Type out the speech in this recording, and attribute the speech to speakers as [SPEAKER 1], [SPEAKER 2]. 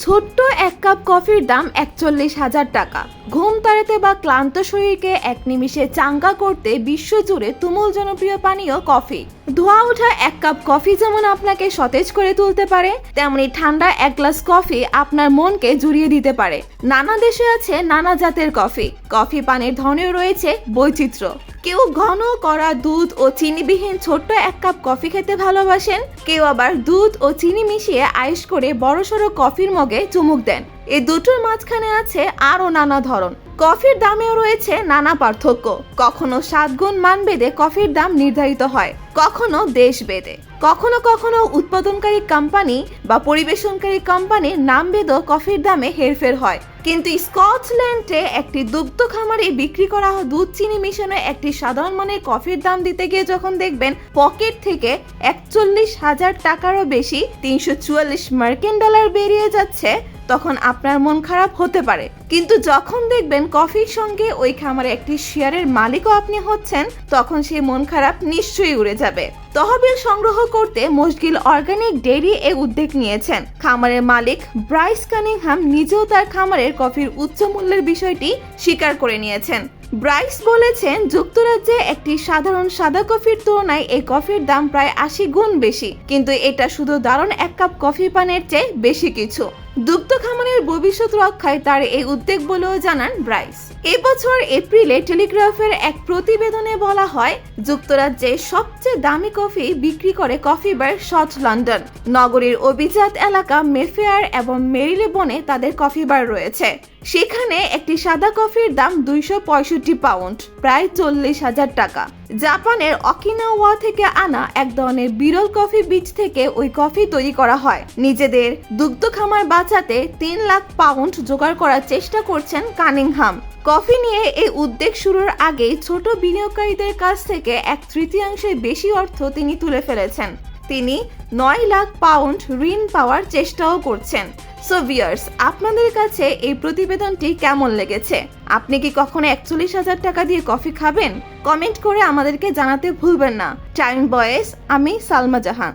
[SPEAKER 1] ছোট্ট এক কাপ কফির দাম ৪১,০০০ টাকা। ঘুম তাড়াতে বা ক্লান্ত শরীরকে এক নিমিষে চাঙ্গা করতে বিশ্বজুড়ে তুমুল জনপ্রিয় পানীয় কফি। ধোয়া ওঠা এক কাপ কফি যেমন আপনাকে সতেজ করে তুলতে পারে, তেমনি ঠান্ডা এক গ্লাস কফি আপনার মনকে জুড়িয়ে দিতে পারে। নানা দেশে আছে নানা জাতের কফি। কফি পানের ধরনেও রয়েছে বৈচিত্র্য। কেউ ঘন কড়া দুধ ও চিনিবিহীন ছোট্ট এক কাপ কফি খেতে ভালোবাসেন, কেউ আবার দুধ ও চিনি মিশিয়ে আইস করে বড়সড় কফির মগে চুমুক দেন। এই দুটোর মাঝখানে আছে আরো নানা ধরন। কফির দামেও রয়েছে নানা পার্থক্য। কখনো 7 গুণ মান বেঁধে কফির দাম নির্ধারিত হয়, কখনো দেশ বেঁধে, কখনো কখনো উৎপাদনকারী কোম্পানি বা পরিবেশনকারী কোম্পানির নাম বেঁধে কফির দামে হেরফের হয়। কিন্তু স্কটল্যান্ডে একটি দুগ্ধ খামারে বিক্রি করা দুধ চিনি মিশানো একটি সাধারণ মানের কফির দাম দিতে গিয়ে যখন দেখবেন পকেট থেকে ৪১,০০০ টাকারও বেশি, ৩৪৪ মার্কিন ডলার বেরিয়ে যাচ্ছে, তখন আপনার মন খারাপ হতে পারে। কিন্তু যখন দেখবেন কফির সঙ্গে ওই খামারে একটি শেয়ারের মালিকও আপনি হচ্ছেন, তখন সেই মন খারাপ নিশ্চয়ই উড়ে যাবে। তহবিল সংগ্রহ করতে মশগিল অর্গানিক ডেইরি উদ্যোগ নিয়েছেন। খামারের মালিক ব্রাইস কানিংহাম নিজেও তার খামারের কফির উচ্চ মূল্যের বিষয়টি স্বীকার করে নিয়েছেন। ব্রাইস বলেছেন, যুক্তরাজ্যে একটি সাধারণ সাদা কফির তুলনায় এই কফির দাম প্রায় ৮০ গুণ বেশি, কিন্তু এটা শুধু দারুণ এক কাপ কফি পানের চেয়ে বেশি কিছু। দুগ্ধ খামারের ভবিষ্যৎ রক্ষায় তার এই উদ্যোগ বলেও জানান ব্রাইস। এবছর এপ্রিলে টেলিগ্রাফের এক প্রতিবেদনে বলা হয়, যুক্তরাজ্যে সবচেয়ে দামি কফি বিক্রি করে কফি বার শট লন্ডন। নগরীর অভিজাত এলাকা মেফেয়ার এবং মেরিলেবোনে তাদের কফি বার রয়েছে। সেখানে একটি সাদা কফির দাম ২৬৫ পাউন্ড, প্রায় ৪০,০০০ টাকা। জাপানের অকিনাওয়া থেকে আনা এক ধরনের বিরল কফি বীজ থেকে ওই কফি তৈরি করা হয়। নিজেদের দুগ্ধ খামার বাঁচাতে ৩ লাখ পাউন্ড জোগাড় করার চেষ্টা করছেন কানিংহাম। কফি নিয়ে এই উদ্যোগ শুরুর আগেই ছোট বিনিয়োগকারীদের কাছ থেকে ১/৩ বেশি অর্থ তিনি তুলে ফেলেছেন। তিনি ৯ লাখ পাউন্ড ঋণ পাওয়ার চেষ্টাও করছেন। সো ভিউয়ার্স, আপনাদের কাছে এই প্রতিবেদনটি কেমন লেগেছে? আপনি কি কখনো ৪১,০০০ টাকা দিয়ে কফি খাবেন? কমেন্ট করে আমাদেরকে জানাতে ভুলবেন না। টাইম বয়েস, আমি সালমা জাহান।